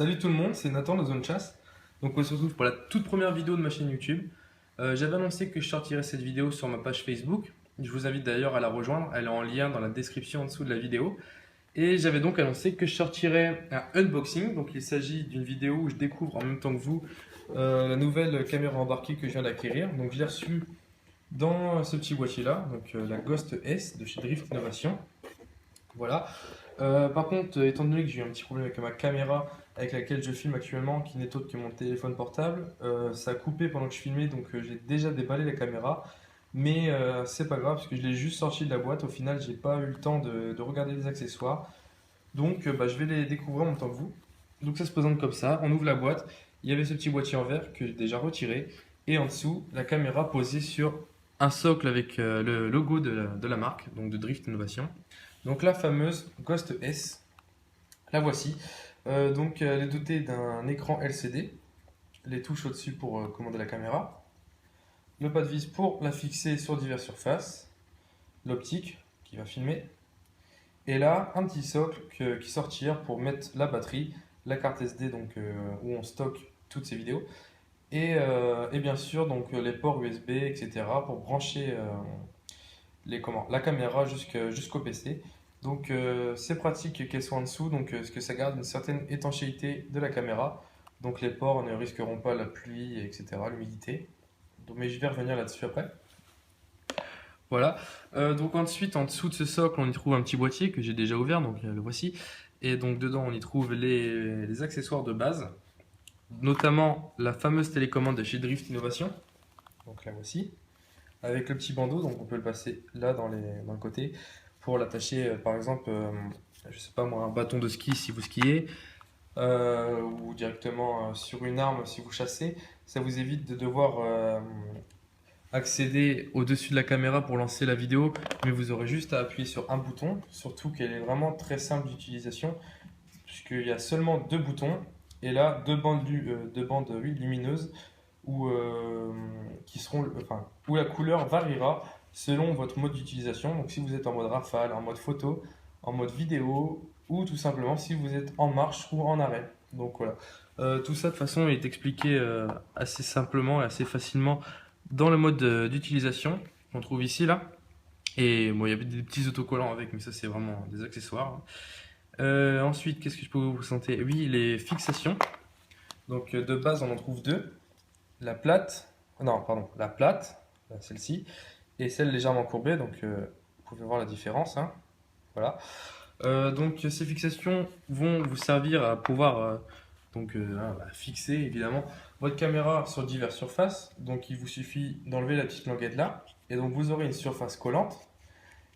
Salut tout le monde, c'est Nathan de Zone Chasse. Donc on se retrouve pour la toute première vidéo de ma chaîne YouTube. J'avais annoncé que je sortirais cette vidéo sur ma page Facebook. Je vous invite d'ailleurs à la rejoindre, elle est en lien dans la description en dessous de la vidéo. Et j'avais donc annoncé que je sortirais un unboxing. Donc il s'agit d'une vidéo où je découvre en même temps que vous la nouvelle caméra embarquée que je viens d'acquérir. Donc je l'ai reçue dans ce petit boîtier là, donc la Ghost S de chez Drift Innovation. Voilà. Par contre, étant donné que j'ai eu un petit problème avec ma caméra avec laquelle je filme actuellement, qui n'est autre que mon téléphone portable, ça a coupé pendant que je filmais, donc j'ai déjà déballé la caméra. Mais c'est pas grave, parce que je l'ai juste sorti de la boîte. Au final, j'ai pas eu le temps de regarder les accessoires. Donc je vais les découvrir en même temps que vous. Donc ça se présente comme ça, on ouvre la boîte. Il y avait ce petit boîtier en verre que j'ai déjà retiré. Et en dessous, la caméra posée sur un socle avec le logo de la marque, donc de Drift Innovation. Donc la fameuse Ghost S, la voici. Donc elle est dotée d'un écran LCD, les touches au-dessus pour commander la caméra, le pas de vis pour la fixer sur diverses surfaces, l'optique qui va filmer, et là un petit socle qui sortir pour mettre la batterie, la carte SD donc, où on stocke toutes ces vidéos, et bien sûr donc, les ports USB, etc. pour brancher la caméra jusqu'au PC. Donc c'est pratique qu'elle soit en dessous, donc parce que ça garde une certaine étanchéité de la caméra. Donc les ports ne risqueront pas la pluie, etc., l'humidité. Mais je vais revenir là-dessus après. Voilà. Donc ensuite, en dessous de ce socle, on y trouve un petit boîtier que j'ai déjà ouvert, donc le voici. Et donc dedans, on y trouve les accessoires de base, notamment la fameuse télécommande de chez Drift Innovation. Donc la voici. Avec le petit bandeau, donc on peut le passer là dans le côté pour l'attacher, par exemple, je sais pas moi, un bâton de ski si vous skiez, ou directement sur une arme si vous chassez. Ça vous évite de devoir accéder au-dessus de la caméra pour lancer la vidéo, mais vous aurez juste à appuyer sur un bouton, surtout qu'elle est vraiment très simple d'utilisation, puisqu'il y a seulement deux boutons, et là deux bandes oui, lumineuses où, où la couleur variera selon votre mode d'utilisation. Donc si vous êtes en mode rafale, en mode photo, en mode vidéo, ou tout simplement si vous êtes en marche ou en arrêt. Donc voilà. Tout ça de toute façon est expliqué assez simplement et assez facilement dans le mode d'utilisation qu'on trouve ici là. Et bon, il y a des petits autocollants avec, mais ça c'est vraiment des accessoires. Ensuite, qu'est-ce que je peux vous présenter? Oui, les fixations. Donc de base, on en trouve deux. La plate, non, pardon, la plate, celle-ci, et celle légèrement courbée, donc vous pouvez voir la différence, hein, voilà. Donc ces fixations vont vous servir à pouvoir fixer évidemment votre caméra sur diverses surfaces. Donc il vous suffit d'enlever la petite languette là, et donc vous aurez une surface collante,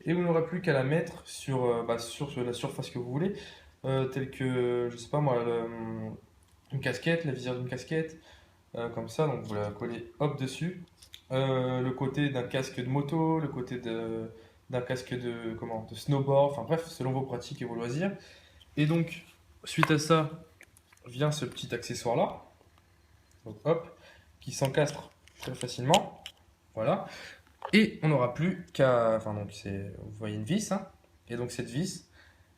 et vous n'aurez plus qu'à la mettre sur la surface que vous voulez, telle que, je sais pas moi, une casquette, la visière d'une casquette, comme ça, donc vous la collez hop dessus. Le côté d'un casque de moto, le côté d'un casque de snowboard, enfin bref, selon vos pratiques et vos loisirs. Et donc, suite à ça, vient ce petit accessoire là, donc hop, qui s'encastre très facilement. Voilà. Et on n'aura plus qu'à. Enfin, donc, vous voyez une vis, hein, et donc cette vis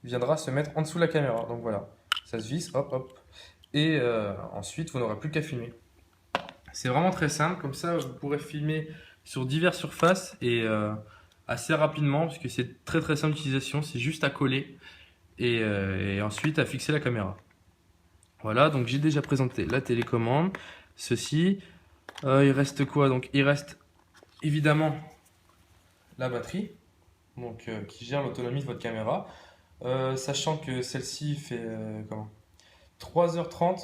viendra se mettre en dessous de la caméra. Donc voilà, ça se visse, hop, hop. Et ensuite, vous n'aurez plus qu'à filmer. C'est vraiment très simple, comme ça vous pourrez filmer sur diverses surfaces et assez rapidement, parce que c'est très très simple d'utilisation, c'est juste à coller et ensuite à fixer la caméra. Voilà, donc j'ai déjà présenté la télécommande, ceci. Il reste quoi? Donc il reste évidemment la batterie, donc qui gère l'autonomie de votre caméra, sachant que celle-ci fait 3h30,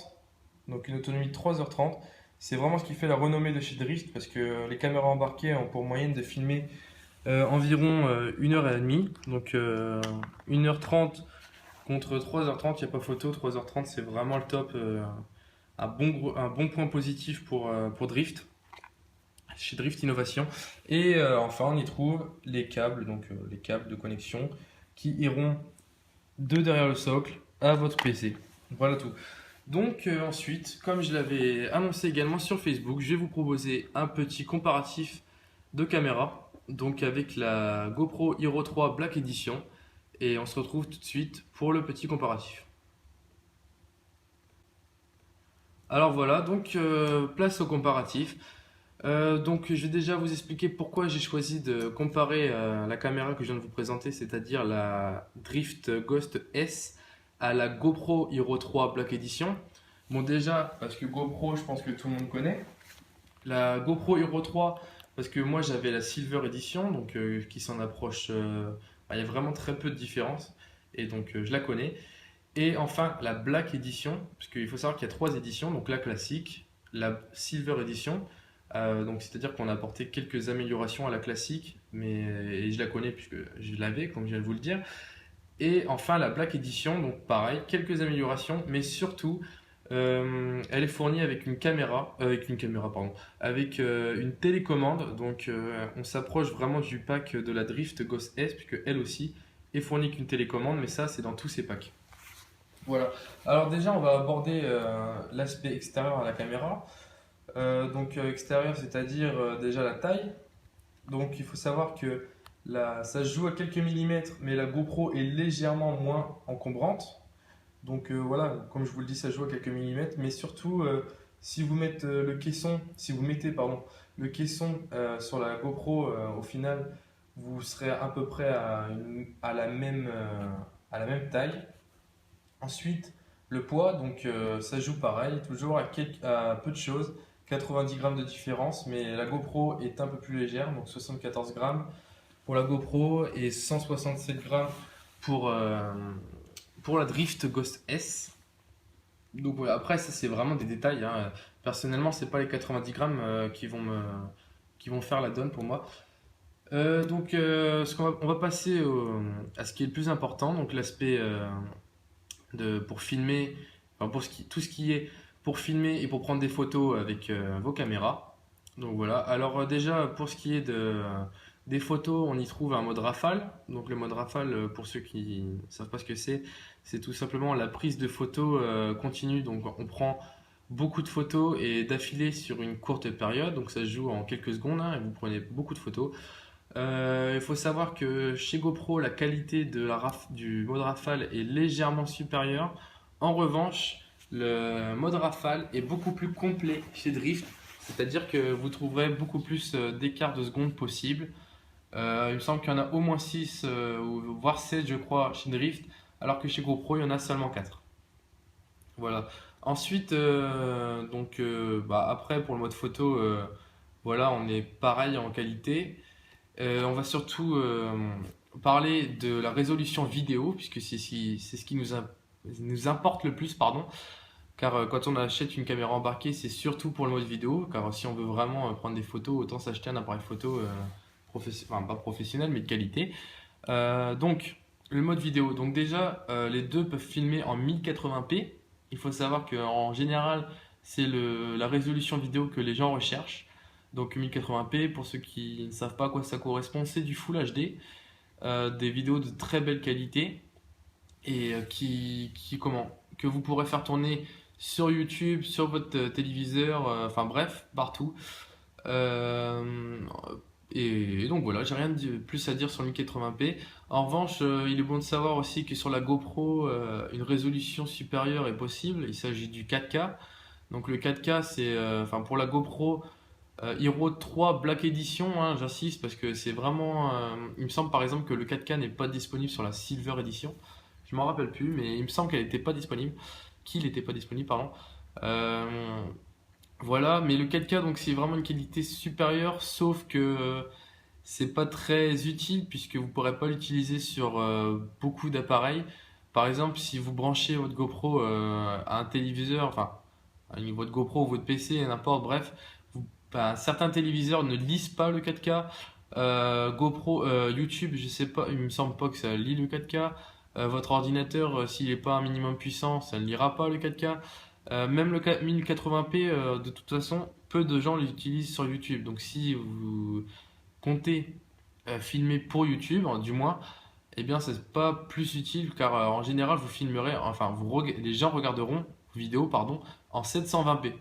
donc une autonomie de 3h30. C'est vraiment ce qui fait la renommée de chez Drift, parce que les caméras embarquées ont pour moyenne de filmer environ 1h30. Donc 1h30 contre 3h30, il n'y a pas photo. 3h30, c'est vraiment le top. Un bon point positif pour Drift, chez Drift Innovation. Et enfin, on y trouve les câbles, donc les câbles de connexion qui iront de derrière le socle à votre PC. Voilà tout. Donc ensuite, comme je l'avais annoncé également sur Facebook, je vais vous proposer un petit comparatif de caméra, donc avec la GoPro Hero 3 Black Edition, et on se retrouve tout de suite pour le petit comparatif. Alors voilà, donc place au comparatif. Donc je vais déjà vous expliquer pourquoi j'ai choisi de comparer la caméra que je viens de vous présenter, c'est-à-dire la Drift Ghost S à la GoPro Hero 3 Black Edition. Bon déjà, parce que GoPro, je pense que tout le monde connaît. La GoPro Hero 3, parce que moi j'avais la Silver Edition, donc qui s'en approche, il y a vraiment très peu de différence, et donc je la connais. Et enfin la Black Edition, parce qu'il faut savoir qu'il y a trois éditions, donc la classique, la Silver Edition, donc c'est-à-dire qu'on a apporté quelques améliorations à la classique, mais et je la connais puisque je l'avais, comme je viens de vous le dire. Et enfin la Black Edition, donc pareil, quelques améliorations, mais surtout elle est fournie avec une caméra pardon, avec une télécommande, donc on s'approche vraiment du pack de la Drift Ghost S, puisque elle aussi est fournie qu'une télécommande, mais ça c'est dans tous ces packs. Voilà. Alors déjà, on va aborder l'aspect extérieur à la caméra. Donc extérieur, c'est-à-dire déjà la taille. Donc il faut savoir que ça se joue à quelques millimètres, mais la GoPro est légèrement moins encombrante. Donc voilà, comme je vous le dis, ça se joue à quelques millimètres, mais surtout si vous mettez si vous mettez pardon, le caisson sur la GoPro, au final, vous serez à peu près à la même taille. Ensuite, le poids, donc ça joue pareil, toujours à peu de choses, 90 grammes de différence, mais la GoPro est un peu plus légère, donc 74 grammes pour la GoPro et 167 grammes pour, euh, pour la Drift Ghost S. Donc voilà, après, ça c'est vraiment des détails, hein. Personnellement, c'est pas les 90 grammes qui vont faire la donne pour moi. On va passer à ce qui est le plus important, donc l'aspect pour filmer, enfin tout ce qui est pour filmer et pour prendre des photos avec vos caméras. Donc voilà. Alors déjà pour ce qui est des photos, on y trouve un mode rafale. Donc le mode rafale, pour ceux qui ne savent pas ce que c'est tout simplement la prise de photos continue. Donc on prend beaucoup de photos et d'affilée sur une courte période. Donc ça se joue en quelques secondes, hein, et vous prenez beaucoup de photos. Il faut savoir que chez GoPro, la qualité du mode rafale est légèrement supérieure. En revanche, le mode rafale est beaucoup plus complet chez Drift, c'est-à-dire que vous trouverez beaucoup plus d'écart de secondes possible. Il me semble qu'il y en a au moins 6, voire 7, je crois, chez Drift, alors que chez GoPro, il y en a seulement 4. Voilà. Ensuite, après, pour le mode photo, voilà, on est pareil en qualité. On va surtout parler de la résolution vidéo, puisque c'est ce qui nous importe le plus, pardon. Car quand on achète une caméra embarquée, c'est surtout pour le mode vidéo. Car si on veut vraiment prendre des photos, autant s'acheter un appareil photo enfin, pas professionnel, mais de qualité. Donc, le mode vidéo. Donc déjà, les deux peuvent filmer en 1080p. Il faut savoir qu'en général, c'est la résolution vidéo que les gens recherchent. Donc 1080p, pour ceux qui ne savent pas à quoi ça correspond, c'est du Full HD, des vidéos de très belle qualité et que vous pourrez faire tourner sur YouTube, sur votre téléviseur, enfin bref, partout. Euh, et donc voilà, j'ai rien de plus à dire sur le 1080p. En revanche, il est bon de savoir aussi que sur la GoPro, une résolution supérieure est possible. Il s'agit du 4K. Donc le 4K, c'est, enfin pour la GoPro Hero 3 Black Edition, hein, j'insiste parce que c'est vraiment. Il me semble par exemple que le 4K n'est pas disponible sur la Silver Edition. Je m'en rappelle plus, mais il me semble qu'elle n'était pas disponible. Qu'il n'était pas disponible, pardon. Euh, voilà, mais le 4K, donc c'est vraiment une qualité supérieure, sauf que c'est pas très utile puisque vous pourrez pas l'utiliser sur beaucoup d'appareils. Par exemple, si vous branchez votre GoPro à un téléviseur, enfin, votre GoPro ou votre PC, n'importe, bref, certains téléviseurs ne lisent pas le 4K. GoPro, YouTube, je sais pas, il me semble pas que ça lit le 4K. Votre ordinateur, s'il n'est pas un minimum puissant, ça ne lira pas le 4K. Même le 1080p, de toute façon, peu de gens l'utilisent sur YouTube. Donc si vous comptez filmer pour YouTube, hein, du moins, eh bien, c'est pas plus utile car en général, vous filmerez, enfin, les gens regarderont vos vidéos, pardon, en 720p.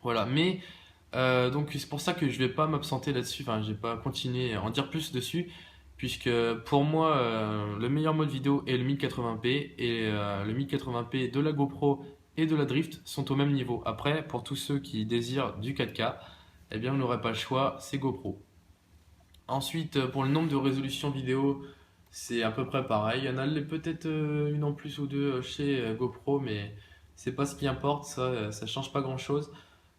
Voilà, mais donc c'est pour ça que je vais pas m'absenter là-dessus, enfin je vais pas continuer à en dire plus dessus, puisque pour moi le meilleur mode vidéo est le 1080p et le 1080p de la GoPro et de la drift sont au même niveau. Après, pour tous ceux qui désirent du 4K, eh bien, vous n'aurez pas le choix, c'est GoPro. Ensuite, pour le nombre de résolutions vidéo, c'est à peu près pareil. Il y en a peut-être une en plus ou deux chez GoPro, mais c'est pas ce qui importe, ça change pas grand-chose.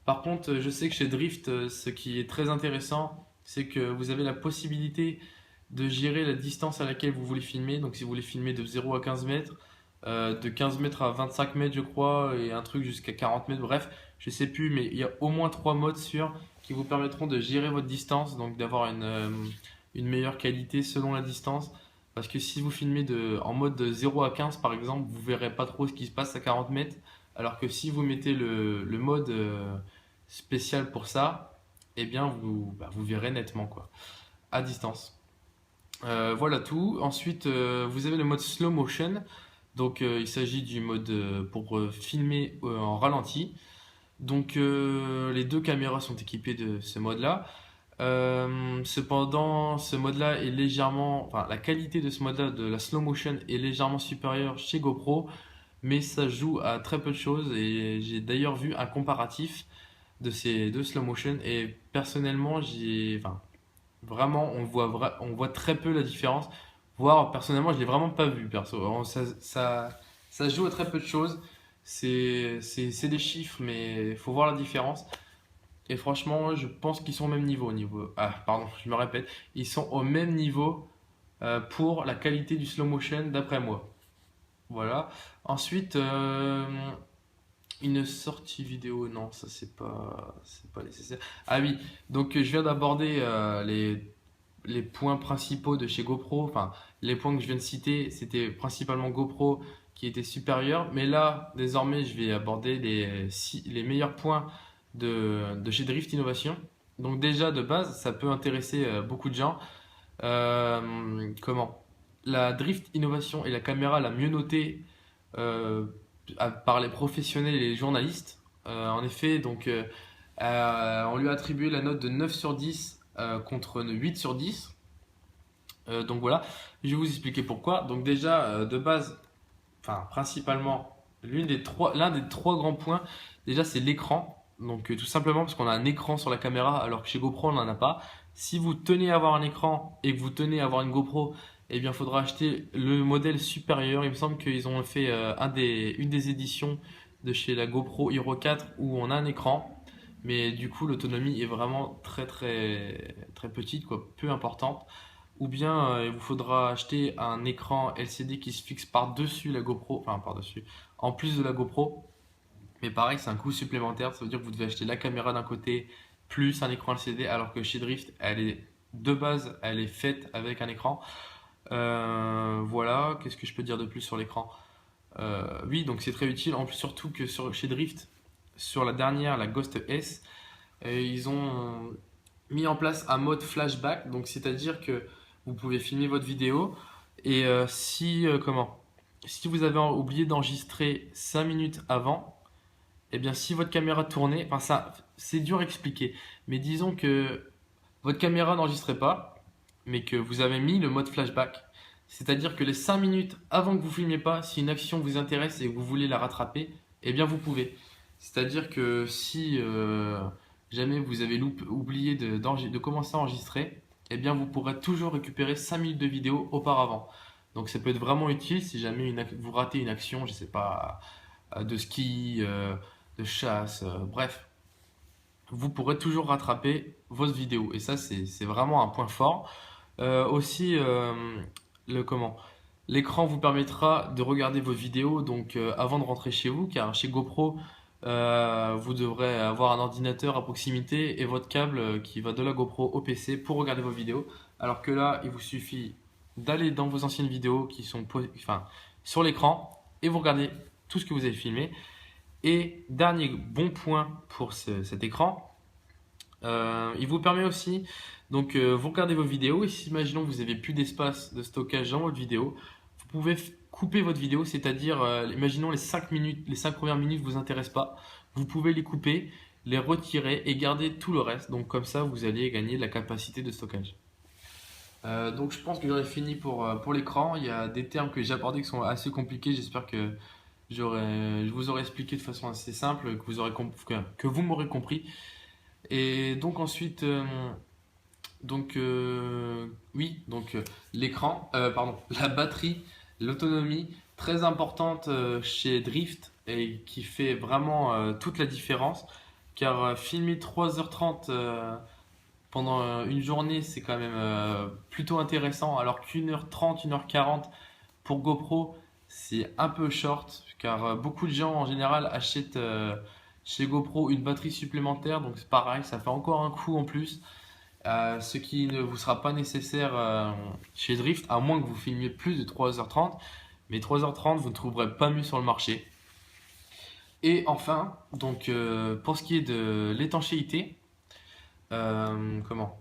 Par contre, je sais que chez Drift, ce qui est très intéressant, c'est que vous avez la possibilité de gérer la distance à laquelle vous voulez filmer. Donc si vous voulez filmer de 0 à 15 mètres, de 15 mètres à 25 mètres je crois, et un truc jusqu'à 40 mètres, bref, je sais plus, mais il y a au moins 3 modes sûrs qui vous permettront de gérer votre distance, donc d'avoir une meilleure qualité selon la distance. Parce que si vous filmez en mode de 0 à 15 par exemple, vous verrez pas trop ce qui se passe à 40 mètres. Alors que si vous mettez le mode spécial pour ça, eh bien vous verrez nettement quoi, à distance. Voilà tout. Ensuite, vous avez le mode slow motion. Donc, il s'agit du mode pour filmer en ralenti. Donc, les deux caméras sont équipées de ce mode-là. Cependant, ce mode-là est légèrement, enfin, la qualité de ce mode-là, de la slow motion, est légèrement supérieure chez GoPro, mais ça joue à très peu de choses. Et j'ai d'ailleurs vu un comparatif de ces deux slow motion. Et personnellement, enfin, vraiment, on voit très peu la différence. Voire, personnellement, je l'ai vraiment pas vu, perso. Ça se joue à très peu de choses. C'est des chiffres, mais il faut voir la différence. Et franchement, je pense qu'ils sont au même niveau. Ah, pardon, je me répète. Ils sont au même niveau pour la qualité du slow motion, d'après moi. Voilà. Ensuite, une sortie vidéo, non, ça c'est pas nécessaire. Ah oui, donc je viens d'aborder les points principaux de chez GoPro. Enfin, les points que je viens de citer, c'était principalement GoPro qui était supérieur. Mais là, désormais, je vais aborder les meilleurs points de chez Drift Innovation. Donc déjà, de base, ça peut intéresser beaucoup de gens. Comment? La Drift Innovation est la caméra la mieux notée euh, par les professionnels et les journalistes. En effet, donc, on lui a attribué la note de 9 sur 10 contre 8 sur 10. Donc voilà, je vais vous expliquer pourquoi. Donc déjà, de base, enfin principalement, l'un des trois grands points, déjà c'est l'écran. Donc tout simplement parce qu'on a un écran sur la caméra alors que chez GoPro on n'en a pas. Si vous tenez à avoir un écran et que vous tenez à avoir une GoPro, eh bien il faudra acheter le modèle supérieur. Il me semble qu'ils ont fait une des éditions de chez la GoPro Hero 4 où on a un écran. Mais du coup l'autonomie est vraiment très petite, quoi, peu importante. Ou bien il vous faudra acheter un écran LCD qui se fixe par-dessus la GoPro, enfin par-dessus, en plus de la GoPro. Mais pareil, c'est un coût supplémentaire, ça veut dire que vous devez acheter la caméra d'un côté plus un écran LCD, alors que chez Drift, de base, elle est faite avec un écran. Voilà, qu'est-ce que je peux dire de plus sur l'écran? Oui, donc c'est très utile, en plus surtout que chez Drift, sur la dernière, la Ghost S, ils ont mis en place un mode flashback, donc c'est-à-dire que vous pouvez filmer votre vidéo et si vous avez oublié d'enregistrer 5 minutes avant, eh bien si votre caméra tournait, enfin ça c'est dur à expliquer, mais disons que votre caméra n'enregistrait pas, mais que vous avez mis le mode flashback, c'est-à-dire que les 5 minutes avant que vous filmiez pas, si une action vous intéresse et que vous voulez la rattraper, eh bien vous pouvez. C'est-à-dire que si jamais vous avez oublié de commencer à enregistrer, eh bien vous pourrez toujours récupérer 5 minutes de vidéo auparavant. Donc ça peut être vraiment utile si jamais vous ratez une action, je sais pas, de ski, de chasse, bref. Vous pourrez toujours rattraper votre vidéo. Et ça, c'est vraiment un point fort. Aussi, l'écran vous permettra de regarder vos vidéos donc avant de rentrer chez vous, car chez GoPro, vous devrez avoir un ordinateur à proximité et votre câble qui va de la GoPro au PC pour regarder vos vidéos. Alors que là, il vous suffit d'aller dans vos anciennes vidéos qui sont sur l'écran et vous regardez tout ce que vous avez filmé. Et dernier bon point pour cet écran, il vous permet aussi, donc vous regardez vos vidéos et si imaginons que vous n'avez plus d'espace de stockage dans votre vidéo, vous pouvez couper votre vidéo, c'est-à-dire imaginons les 5 minutes, les 5 premières minutes ne vous intéressent pas, vous pouvez les couper, les retirer et garder tout le reste. Donc comme ça vous allez gagner de la capacité de stockage. Donc je pense que j'aurais fini pour l'écran. Il y a des termes que j'ai abordés qui sont assez compliqués, j'espère que je vous aurais expliqué de façon assez simple, que vous m'aurez compris. Et donc ensuite, oui, l'écran, pardon, la batterie, l'autonomie, très importante chez Drift et qui fait vraiment toute la différence. Car filmer 3h30 pendant une journée, c'est quand même plutôt intéressant, alors qu'1h30, 1h40 pour GoPro, c'est un peu short, car beaucoup de gens en général achètent chez GoPro une batterie supplémentaire, donc c'est pareil, ça fait encore un coût en plus, ce qui ne vous sera pas nécessaire chez Drift, à moins que vous filmiez plus de 3h30, mais 3h30, vous ne trouverez pas mieux sur le marché. Et enfin, pour ce qui est de l'étanchéité, comment?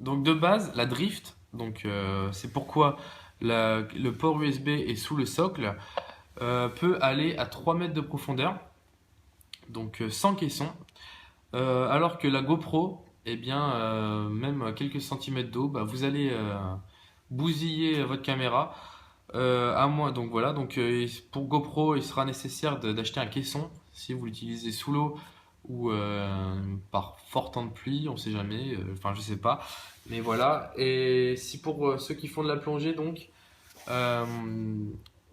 Donc de base, la Drift, c'est pourquoi le port USB est sous le socle, peut aller à 3 mètres de profondeur, sans caisson, alors que la GoPro, eh bien, même quelques centimètres d'eau, bah, vous allez bousiller votre caméra. À moins, donc voilà, pour GoPro, il sera nécessaire d'acheter un caisson si vous l'utilisez sous l'eau ou par fort temps de pluie, on sait jamais, enfin je sais pas, mais voilà. Et si pour ceux qui font de la plongée, euh,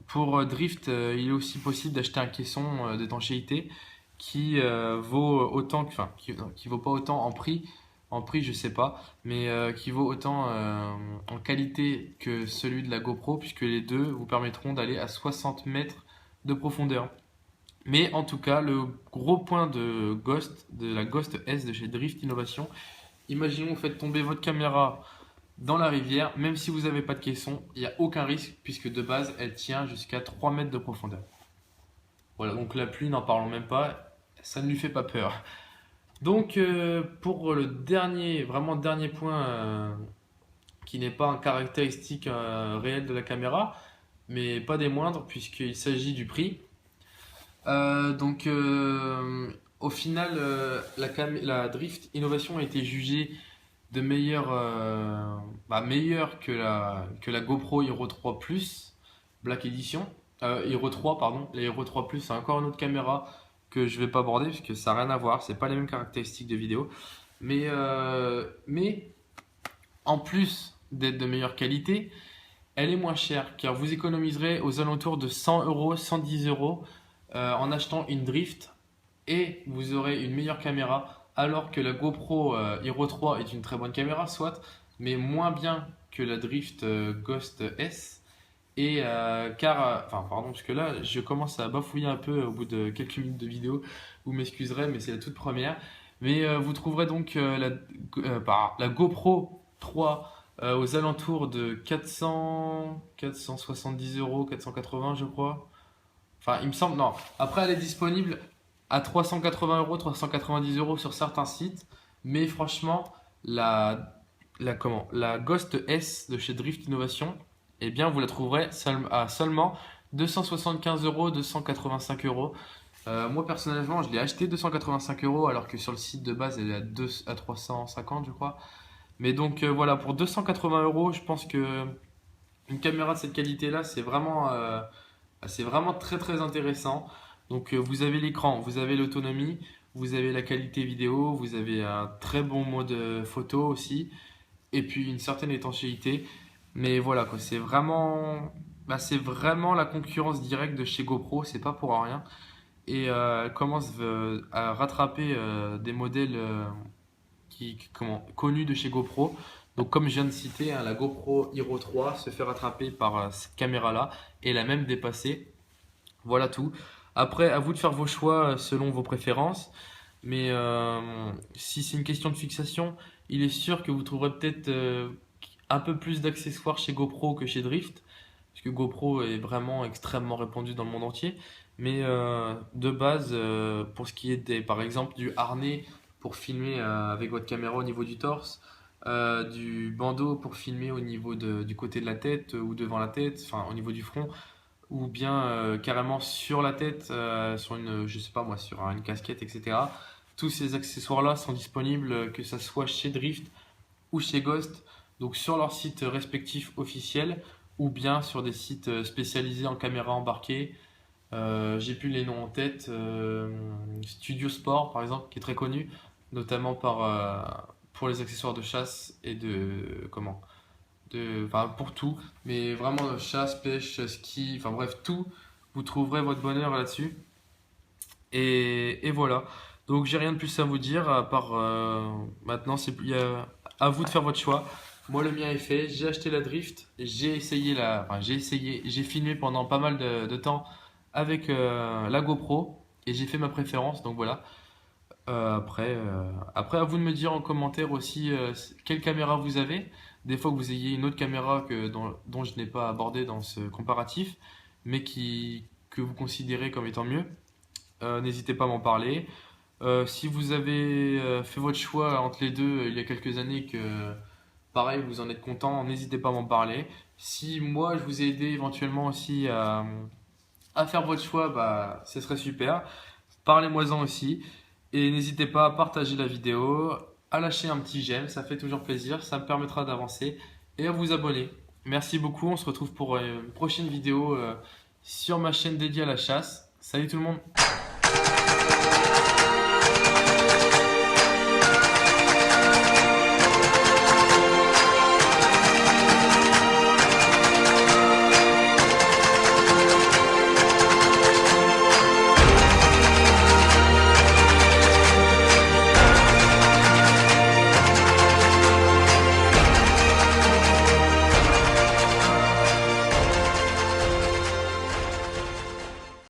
pour Drift, il est aussi possible d'acheter un caisson d'étanchéité qui vaut autant, qui vaut pas autant en prix je sais pas, mais qui vaut autant en qualité que celui de la GoPro, puisque les deux vous permettront d'aller à 60 mètres de profondeur. Mais en tout cas, le gros point de la Ghost S de chez Drift Innovation, imaginons vous faites tomber votre caméra dans la rivière, même si vous n'avez pas de caisson, il n'y a aucun risque puisque de base elle tient jusqu'à 3 mètres de profondeur. Voilà, donc la pluie, n'en parlons même pas, ça ne lui fait pas peur. Pour le dernier, vraiment dernier point qui n'est pas un caractéristique réel de la caméra, mais pas des moindres puisqu'il s'agit du prix. Au final, la Drift Innovation a été jugée de meilleure que la GoPro Hero 3 Plus Black Edition. Hero 3, pardon. La Hero 3 Plus, c'est encore une autre caméra que je vais pas aborder parce que ça n'a rien à voir. C'est pas les mêmes caractéristiques de vidéo. Mais en plus d'être de meilleure qualité, elle est moins chère car vous économiserez aux alentours de 100 euros, 110 euros en achetant une Drift et vous aurez une meilleure caméra alors que la GoPro Hero 3 est une très bonne caméra, soit, mais moins bien que la Drift Ghost S. Pardon, parce que là, je commence à bafouiller un peu au bout de quelques minutes de vidéo. Vous m'excuserez, mais c'est la toute première. Mais vous trouverez donc la GoPro 3 aux alentours de 470 euros, 480, je crois. Enfin, il me semble, non. Après, elle est disponible à 380 euros, 390 euros sur certains sites. Mais franchement, la Ghost S de chez Drift Innovation, eh bien, vous la trouverez à seulement 275 euros, 285 euros. Moi, personnellement, je l'ai acheté 285 euros, alors que sur le site de base, elle est à 350, je crois. Mais voilà, pour 280 euros, je pense que une caméra de cette qualité-là, c'est vraiment très très intéressant. Vous avez l'écran, vous avez l'autonomie, vous avez la qualité vidéo, vous avez un très bon mode photo aussi, et puis une certaine étanchéité. Mais voilà quoi, c'est vraiment la concurrence directe de chez GoPro, c'est pas pour rien. Et elle commence à rattraper des modèles connus de chez GoPro. Donc comme je viens de citer, hein, la GoPro Hero 3 se fait rattraper par cette caméra-là et l'a même dépassée. Voilà tout. Après, à vous de faire vos choix selon vos préférences. Mais si c'est une question de fixation, il est sûr que vous trouverez peut-être un peu plus d'accessoires chez GoPro que chez Drift. Parce que GoPro est vraiment extrêmement répandu dans le monde entier. Mais de base, pour ce qui est par exemple du harnais pour filmer avec votre caméra au niveau du torse, du bandeau pour filmer au niveau du côté de la tête ou devant la tête, enfin au niveau du front, ou bien carrément sur la tête, sur je sais pas moi, sur une casquette, etc. Tous ces accessoires-là sont disponibles, que ce soit chez Drift ou chez Ghost, donc sur leurs sites respectifs officiels, ou bien sur des sites spécialisés en caméra embarquée, J'ai plus les noms en tête. Studio Sport, par exemple, qui est très connu, notamment pour les accessoires de chasse et enfin, pour tout. Mais vraiment, chasse, pêche, ski, enfin bref, tout. Vous trouverez votre bonheur là-dessus. Et voilà. Donc, j'ai rien de plus à vous dire, à part maintenant, à vous de faire votre choix. Moi, le mien est fait. J'ai acheté la Drift. J'ai filmé pendant pas mal de temps avec la GoPro et j'ai fait ma préférence. Donc voilà. Après, à vous de me dire en commentaire aussi quelle caméra vous avez. Des fois que vous ayez une autre caméra dont je n'ai pas abordé dans ce comparatif, mais que vous considérez comme étant mieux. N'hésitez pas à m'en parler. Si vous avez fait votre choix entre les deux il y a quelques années et que pareil vous en êtes content, n'hésitez pas à m'en parler. Si moi je vous ai aidé éventuellement aussi à faire votre choix, bah ce serait super. Parlez-moi-en aussi. Et n'hésitez pas à partager la vidéo, à lâcher un petit j'aime, ça fait toujours plaisir, ça me permettra d'avancer et à vous abonner. Merci beaucoup, on se retrouve pour une prochaine vidéo sur ma chaîne dédiée à la chasse. Salut tout le monde!